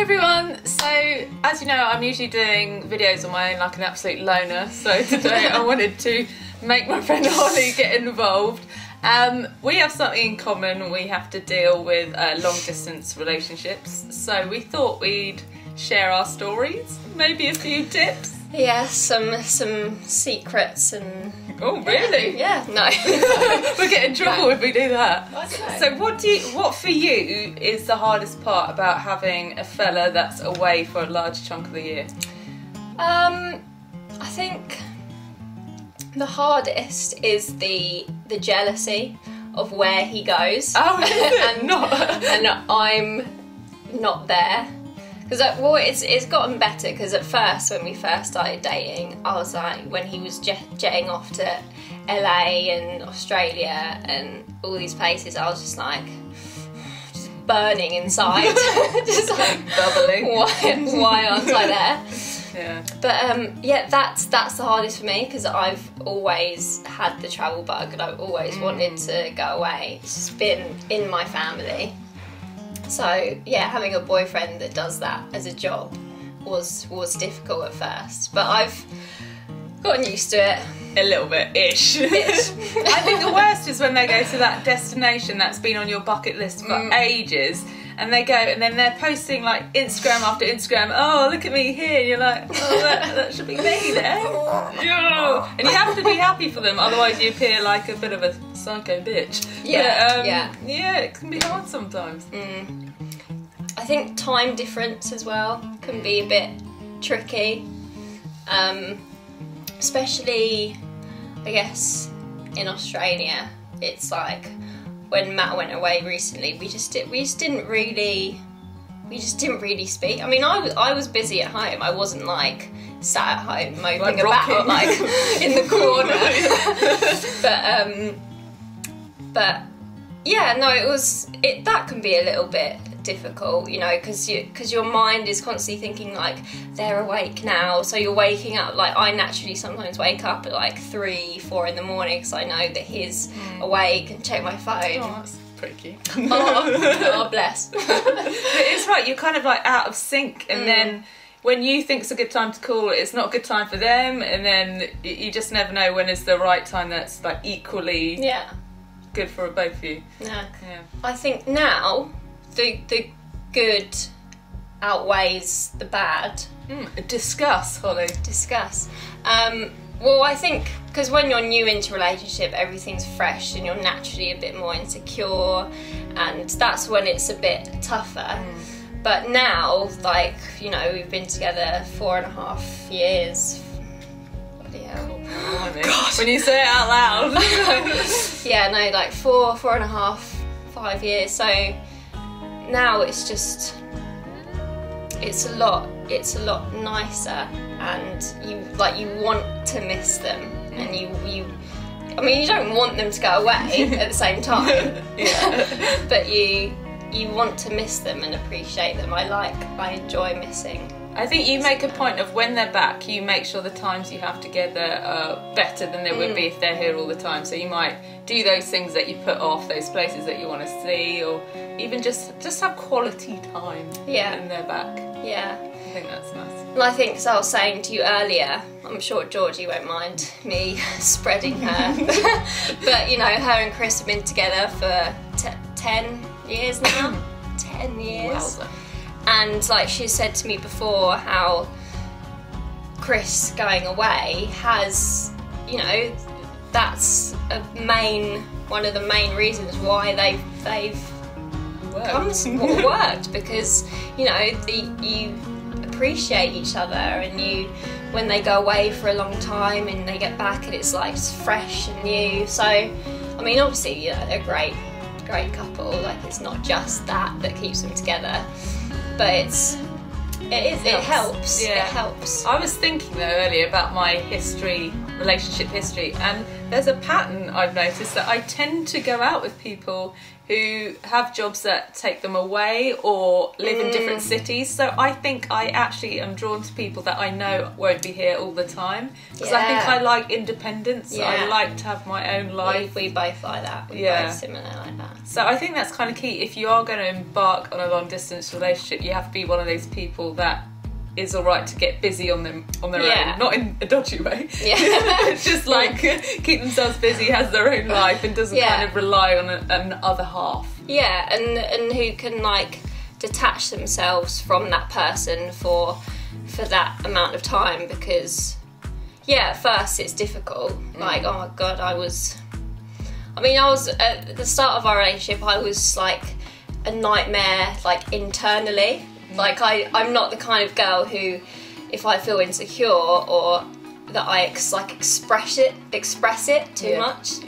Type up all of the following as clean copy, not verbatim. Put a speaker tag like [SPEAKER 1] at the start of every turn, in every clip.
[SPEAKER 1] Hello everyone, so as you know I'm usually doing videos on my own like an absolute loner, so today I wanted to make my friend Holly get involved. We have something in common, we have to deal with long distance relationships, so we thought we'd share our stories, maybe a few tips.
[SPEAKER 2] Yeah, some secrets and...
[SPEAKER 1] Oh really?
[SPEAKER 2] Yeah, no.
[SPEAKER 1] We'll get in trouble if we do that.
[SPEAKER 2] I don't know.
[SPEAKER 1] So what for you is the hardest part about having a fella that's away for a large chunk of the year?
[SPEAKER 2] I think the hardest is the jealousy of where he goes.
[SPEAKER 1] Oh,
[SPEAKER 2] and I'm not there. Because it's gotten better, because at first, when we first started dating, I was like, when he was jetting off to LA and Australia and all these places, I was just like, just burning inside. Just like,
[SPEAKER 1] bubbling.
[SPEAKER 2] Why aren't I there?
[SPEAKER 1] Yeah.
[SPEAKER 2] But yeah, that's the hardest for me, because I've always had the travel bug and I've always wanted to go away. It's just been in my family. So yeah, having a boyfriend that does that as a job was difficult at first, but I've gotten used to it.
[SPEAKER 1] A little bit-ish. I think the worst is when they go to that destination that's been on your bucket list for ages, and they go and then they're posting like Instagram after Instagram, oh look at me here, and you're like, oh that should be me there. And you have to be happy for them, otherwise you appear like a bit of a psycho bitch.
[SPEAKER 2] Yeah,
[SPEAKER 1] but,
[SPEAKER 2] yeah,
[SPEAKER 1] it can be hard sometimes.
[SPEAKER 2] I think time difference as well can be a bit tricky, especially I guess in Australia. It's like when Matt went away recently, we just didn't really speak. I mean, I was busy at home. I wasn't like sat at home moping
[SPEAKER 1] like
[SPEAKER 2] about like in the corner. but yeah, no, that can be a little bit difficult, you know, because your mind is constantly thinking like they're awake now, so you're waking up. Like I naturally sometimes wake up at like 3-4 in the morning because I know that he's awake and check my phone.
[SPEAKER 1] Oh, that's pretty cute.
[SPEAKER 2] Oh bless.
[SPEAKER 1] But it's right, you're kind of like out of sync, and then when you think it's a good time to call, it's not a good time for them, and then you just never know when is the right time that's like equally good for both of you.
[SPEAKER 2] Yeah. I think now the good outweighs the bad.
[SPEAKER 1] Discuss, Holly.
[SPEAKER 2] Discuss. Well, I think because when you're new into a relationship, everything's fresh and you're naturally a bit more insecure, and that's when it's a bit tougher. But now, like, you know, we've been together 4.5 years. Bloody hell.
[SPEAKER 1] God. When you say it out loud.
[SPEAKER 2] Yeah, no, like 4.5, 5 years. So now it's just, it's a lot nicer, and you want to miss them, and I mean, you don't want them to go away at the same time. But you want to miss them and appreciate them. I enjoy missing.
[SPEAKER 1] I think you make a point of when they're back, you make sure the times you have together are better than they would be if they're here all the time. So you might do those things that you put off, those places that you want to see, or even just have quality time when they're back.
[SPEAKER 2] Yeah.
[SPEAKER 1] I think that's nice.
[SPEAKER 2] And I think, as I was saying to you earlier, I'm sure Georgie won't mind me spreading her, but you know, her and Chris have been together for 10 years now. 10 years.
[SPEAKER 1] Wowza.
[SPEAKER 2] And like she said to me before, how Chris going away has, you know, that's one of the main reasons why they've worked, because you know you appreciate each other, and when they go away for a long time and they get back and it's like it's fresh and new. So I mean, obviously, you know, they're a great couple. Like it's not just that keeps them together. But it helps. Yeah. It helps.
[SPEAKER 1] I was thinking though earlier about my relationship history, and there's a pattern I've noticed that I tend to go out with people who have jobs that take them away or live in different cities. So I think I actually am drawn to people that I know won't be here all the time, because I think I like independence. I like to have my own life.
[SPEAKER 2] We both like that. We're both similar like that.
[SPEAKER 1] So I think that's kind of key. If you are going to embark on a long distance relationship, you have to be one of those people that is all right to get busy on their own, not in a dodgy way. Just like keep themselves busy, has their own life, and doesn't kind of rely on an other half.
[SPEAKER 2] And who can like detach themselves from that person for that amount of time, because at first it's difficult. Like, oh my god, I was at the start of our relationship, I was like a nightmare, like internally. Like I'm not the kind of girl who, if I feel insecure or that I express it too much.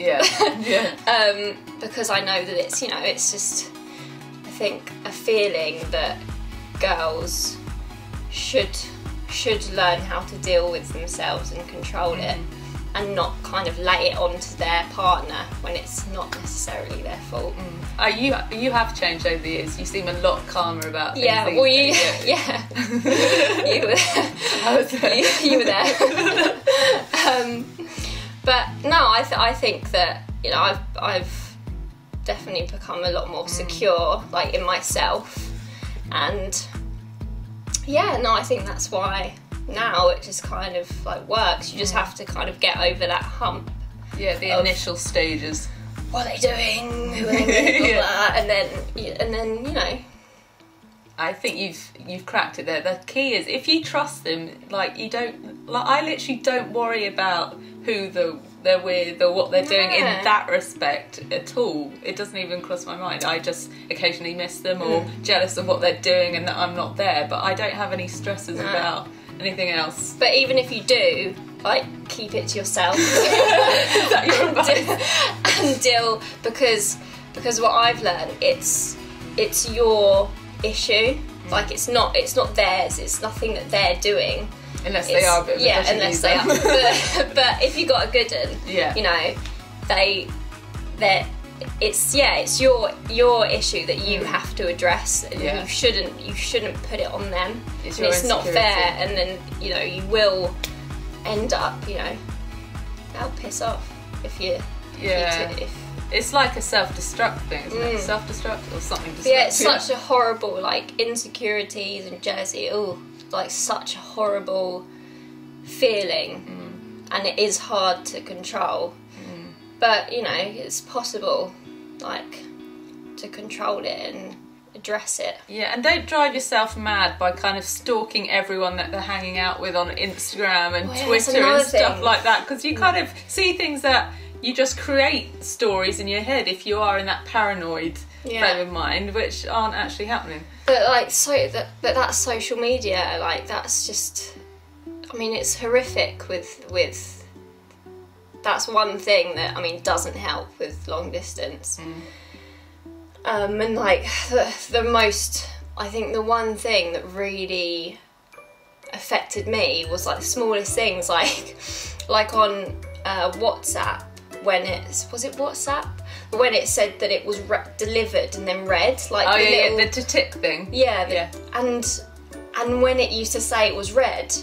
[SPEAKER 2] Because I know that it's it's just, I think, a feeling that girls should learn how to deal with themselves and control it, and not kind of lay it onto their partner when it's not necessarily their fault.
[SPEAKER 1] You have changed over the years. You seem a lot calmer about things.
[SPEAKER 2] Well, you were
[SPEAKER 1] I was there.
[SPEAKER 2] you were there. But no, I think that I've definitely become a lot more secure, like in myself, and I think that's why now it just kind of like works. You just have to kind of get over that hump.
[SPEAKER 1] The initial stages.
[SPEAKER 2] What are they doing? Who are they with? Blah, blah. And then
[SPEAKER 1] I think you've cracked it there. The key is, if you trust them, like you don't, like I literally don't worry about who they're with or what they're doing in that respect at all. It doesn't even cross my mind. I just occasionally miss them or jealous of what they're doing and that I'm not there, but I don't have any stresses about anything else.
[SPEAKER 2] But even if you do, like, keep it to yourself.
[SPEAKER 1] Is that your advice?
[SPEAKER 2] And deal, because what I've learned, it's your issue. Like it's not theirs. It's nothing that they're doing.
[SPEAKER 1] Unless they are a bit of a
[SPEAKER 2] unless they are. But if you got a good one, it's your issue that you have to address, and you shouldn't put it on them. It's not fair, and then you will end up they'll piss off if you if
[SPEAKER 1] it's like a self-destruct thing, isn't it? Self-destruct or something.
[SPEAKER 2] It's such a horrible, like, insecurities and jealousy. Like such a horrible feeling, and it is hard to control. But it's possible, like, to control it and address it.
[SPEAKER 1] And don't drive yourself mad by kind of stalking everyone that they're hanging out with on Instagram and Twitter and stuff like that, because you kind of see things that you just create stories in your head if you are in that paranoid frame of mind, which aren't actually happening.
[SPEAKER 2] But like, that's social media. Like, that's just, it's horrific with that's one thing that doesn't help with long distance. And like I think the one thing that really affected me was like the smallest things, like on WhatsApp, when was it WhatsApp? When it said that it was delivered and then read, like
[SPEAKER 1] the tick thing.
[SPEAKER 2] And when it used to say it was read,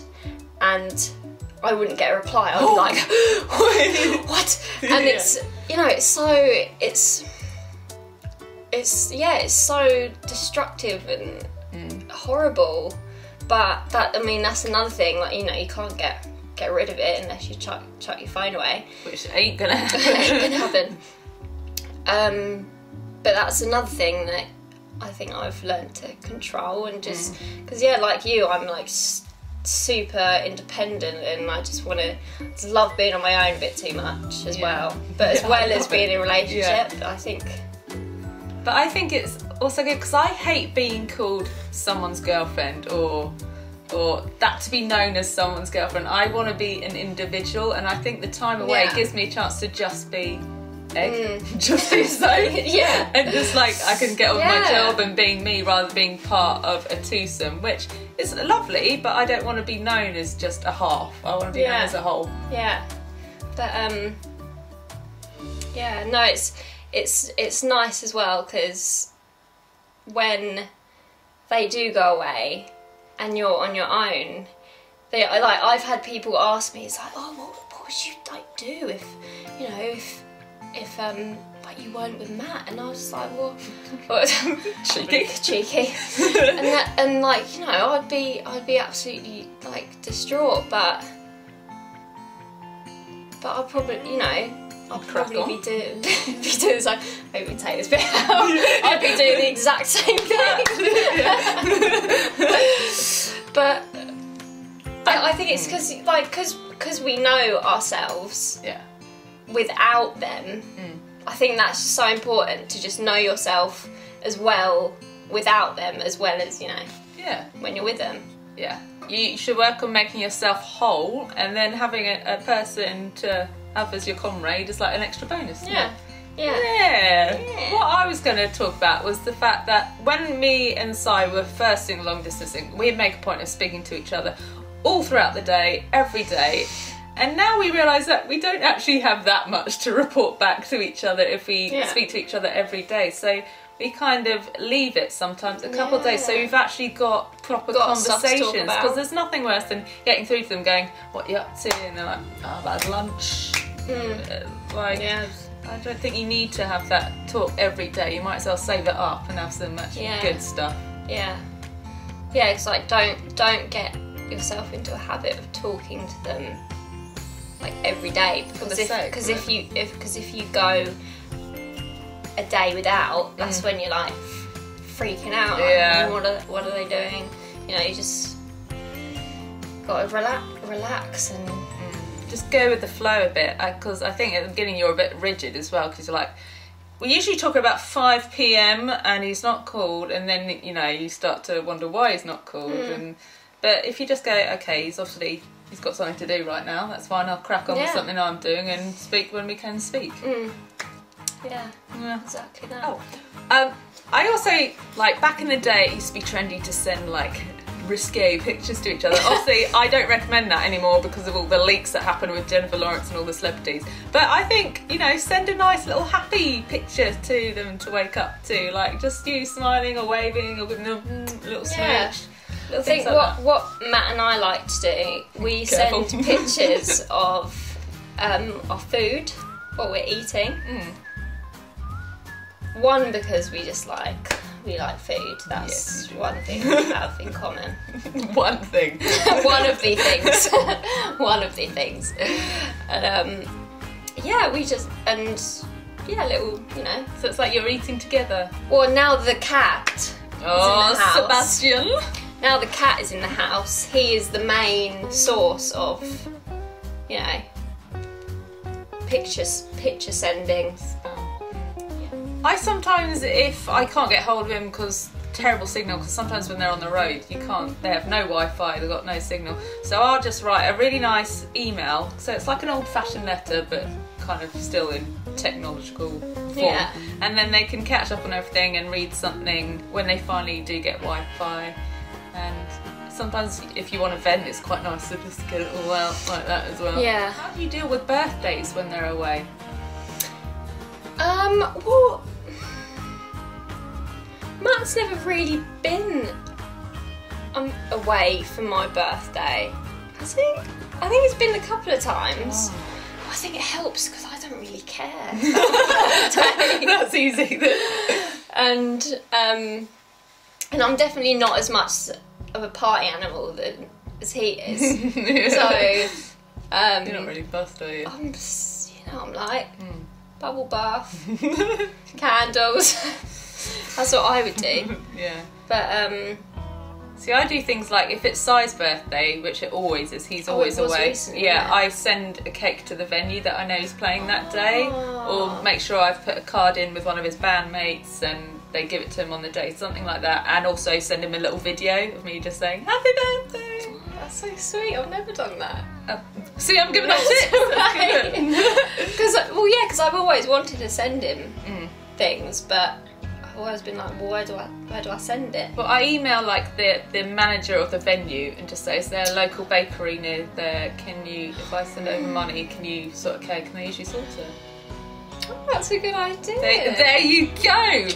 [SPEAKER 2] and I wouldn't get a reply, I'd be like, what? And it's so destructive and horrible. But that's another thing. Like, you can't get rid of it unless you chuck your phone away,
[SPEAKER 1] which ain't gonna happen.
[SPEAKER 2] Ain't gonna happen. But that's another thing that I think I've learned to control, and just because like you, I'm like super independent, and I just love being on my own a bit too much as well. But as well as being in a relationship, I think.
[SPEAKER 1] But I think it's also good, because I hate being called someone's girlfriend or that to be known as someone's girlfriend. I want to be an individual, and I think the time away gives me a chance to just be Egg, just be so, and just like I can get on with my job and being me rather than being part of a twosome, which is lovely, but I don't want to be known as just a half. I want to be known as a whole.
[SPEAKER 2] But no, it's nice as well, because when they do go away and you're on your own, they like, I've had people ask me, it's like, oh, what would you like do if, you know, if like you weren't with Matt? And I was like, well, cheeky, and like, you know, I'd be absolutely like distraught, but I'd probably, you know, I'd probably be doing this, like, maybe take this bit out. I'd be doing the exact same thing. But I think it's because we know ourselves.
[SPEAKER 1] Yeah.
[SPEAKER 2] Without them, I think that's so important, to just know yourself as well without them, as well as, you know, when you're with them.
[SPEAKER 1] Yeah. You should work on making yourself whole, and then having a person to have as your comrade is like an extra bonus.
[SPEAKER 2] Yeah.
[SPEAKER 1] What I was going to talk about was the fact that when me and Si were first doing long distancing, we'd make a point of speaking to each other all throughout the day, every day. And now we realise that we don't actually have that much to report back to each other if we speak to each other every day. So we kind of leave it sometimes a couple of days, so we've actually got proper conversations, because there's nothing worse than getting through to them going, what are you up to? And they're like, oh, I've had lunch. I don't think you need to have that talk every day. You might as well save it up and have some actually good stuff. It's like, don't get yourself into a habit of talking to them like every day, because if you go a day without, that's when you're like freaking out. What are they doing? You know, you just gotta relax and just go with the flow a bit. Because I think at the beginning you're a bit rigid as well, because you're like, we usually talk about 5 p.m. and he's not called, and then, you know, you start to wonder why he's not called. But if you just go, okay, he's got something to do right now, that's fine, I'll crack on with something I'm doing and speak when we can speak.
[SPEAKER 2] Yeah, exactly that.
[SPEAKER 1] I also, like, back in the day, it used to be trendy to send, like, risque pictures to each other. Obviously, I don't recommend that anymore because of all the leaks that happen with Jennifer Lawrence and all the celebrities. But I think, you know, send a nice little happy picture to them to wake up to, like, just you smiling or waving or giving them a little smooch.
[SPEAKER 2] I think what Matt and I like to do, we send pictures of our food, what we're eating. One, because we like food. That's one thing we have in common.
[SPEAKER 1] One thing.
[SPEAKER 2] One of the things. One of the things. And little, you know.
[SPEAKER 1] So it's like you're eating together.
[SPEAKER 2] Well, now the cat is in the house.
[SPEAKER 1] Sebastian.
[SPEAKER 2] Now the cat is in the house. He is the main source of, you know, picture sending.
[SPEAKER 1] I sometimes, if I can't get hold of him because terrible signal, because sometimes when they're on the road they have no Wi-Fi, they've got no signal, so I'll just write a really nice email, so it's like an old-fashioned letter but kind of still in technological form, and then they can catch up on everything and read something when they finally do get Wi-Fi. And sometimes if you want to vent, it's quite nice to just get it all out like that as well. How do you deal with birthdays when they're away?
[SPEAKER 2] Well, Matt's never really been away for my birthday. Has he? I think it's been a couple of times. I think it helps because I don't really care.
[SPEAKER 1] That's easy.
[SPEAKER 2] And I'm definitely not as much of a party animal as he is. So
[SPEAKER 1] you're not really fussed, are you?
[SPEAKER 2] I'm like bubble bath, candles. That's what I would do. But
[SPEAKER 1] see, I do things like if it's Si's birthday, which it always is, he's always away.
[SPEAKER 2] Recently,
[SPEAKER 1] I send a cake to the venue that I know he's playing that day, or make sure I've put a card in with one of his bandmates and they give it to him on the day, something like that, and also send him a little video of me just saying happy birthday.
[SPEAKER 2] That's so sweet. I've never done that.
[SPEAKER 1] See, I'm giving up tips.
[SPEAKER 2] Because I've always wanted to send him things, but I've always been like, well, where do I send it?
[SPEAKER 1] Well, I email like the manager of the venue and just say, is there a local bakery near there? Can you, if I send over money, can you sort of cake? And they usually sort it.
[SPEAKER 2] Oh, that's a good idea.
[SPEAKER 1] There you go.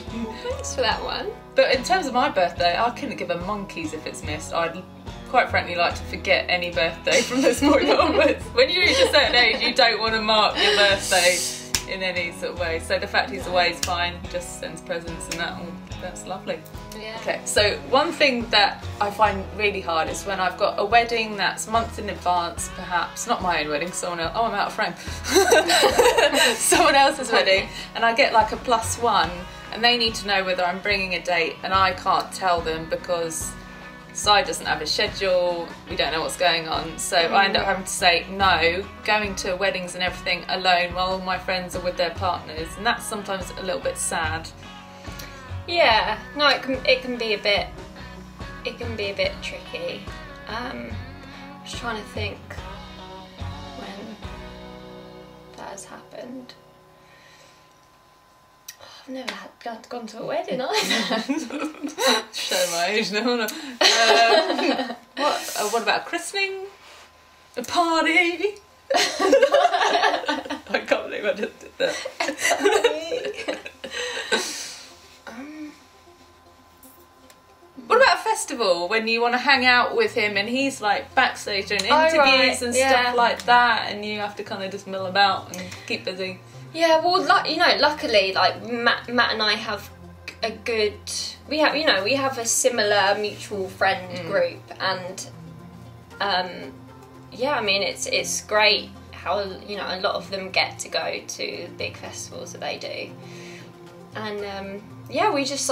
[SPEAKER 2] Thanks for that one.
[SPEAKER 1] But in terms of my birthday, I couldn't give a monkeys if it's missed. I'd quite frankly like to forget any birthday from this point onwards. When you reach a certain age, you don't want to mark your birthday in any sort of way. So the fact he's away is fine. He just sends presents and that's lovely.
[SPEAKER 2] Yeah.
[SPEAKER 1] Okay, so one thing that I find really hard is when I've got a wedding that's months in advance, perhaps, not my own wedding, someone else, oh I'm out of frame, someone else's wedding, and I get like a +1 and they need to know whether I'm bringing a date and I can't tell them because Cy doesn't have a schedule, we don't know what's going on, so I end up having to say no, going to weddings and everything alone while all my friends are with their partners, and that's sometimes a little bit sad.
[SPEAKER 2] Yeah, no, it can be a bit tricky. I was trying to think when that has happened. I've never gone to a wedding either.
[SPEAKER 1] Show my age now. What about a christening? A party? I can't believe I just did that. What about a festival when you want to hang out with him and he's like backstage doing interviews and stuff like that, and you have to kind of just mill about and keep busy?
[SPEAKER 2] Yeah, well, luckily, like Matt and I have a good. We have a similar mutual friend group, and yeah, I mean it's great how a lot of them get to go to big festivals that they do, and yeah, we just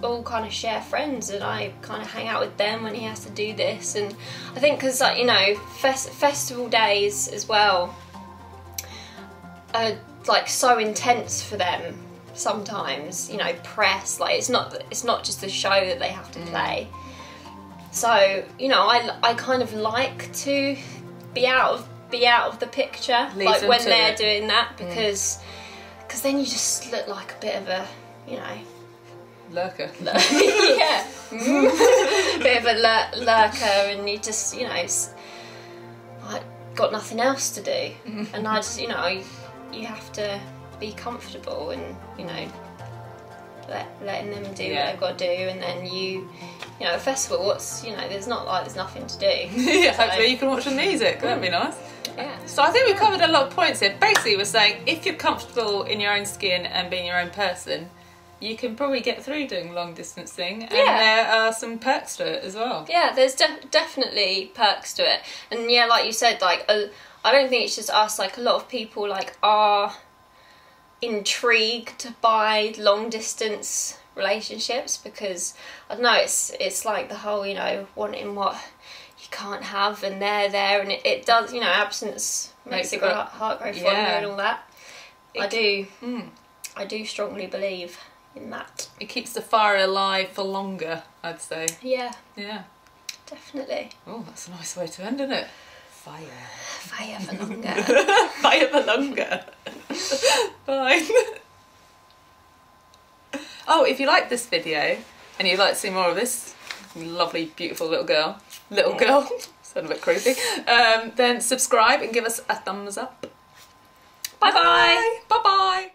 [SPEAKER 2] all kind of share friends, and I kind of hang out with them when he has to do this, and I think because festival days as well are like so intense for them sometimes, press, like it's not just a show that they have to play, so I kind of like to be out of the picture, like when they're doing that, because then you just look like a bit of a
[SPEAKER 1] lurker.
[SPEAKER 2] Yeah. Bit of a lurker, and you just, like, got nothing else to do. And I just, you have to be comfortable and, letting them do what they've got to do, and then a festival, there's nothing to do.
[SPEAKER 1] Yeah, so, hopefully you can watch the music, that'd be nice.
[SPEAKER 2] Yeah.
[SPEAKER 1] So I think we've covered a lot of points here. Basically we're saying if you're comfortable in your own skin and being your own person, you can probably get through doing long distancing, and there are some perks to it as well. Yeah,
[SPEAKER 2] there's definitely perks to it, and yeah, like you said, like I don't think it's just us. Like a lot of people are intrigued by long distance relationships because I don't know, it's like the whole wanting what you can't have, and they're there, and it does absence makes the heart grow fonder and all that. I do strongly believe in that.
[SPEAKER 1] It keeps the fire alive for longer, I'd say.
[SPEAKER 2] Yeah.
[SPEAKER 1] Yeah.
[SPEAKER 2] Definitely.
[SPEAKER 1] Oh, that's a nice way to end, isn't it? Fire.
[SPEAKER 2] Fire for longer.
[SPEAKER 1] Fire for longer. Bye. Oh, if you like this video and you'd like to see more of this lovely, beautiful little girl, sound a bit creepy, then subscribe and give us a thumbs up. Bye-bye. Bye-bye.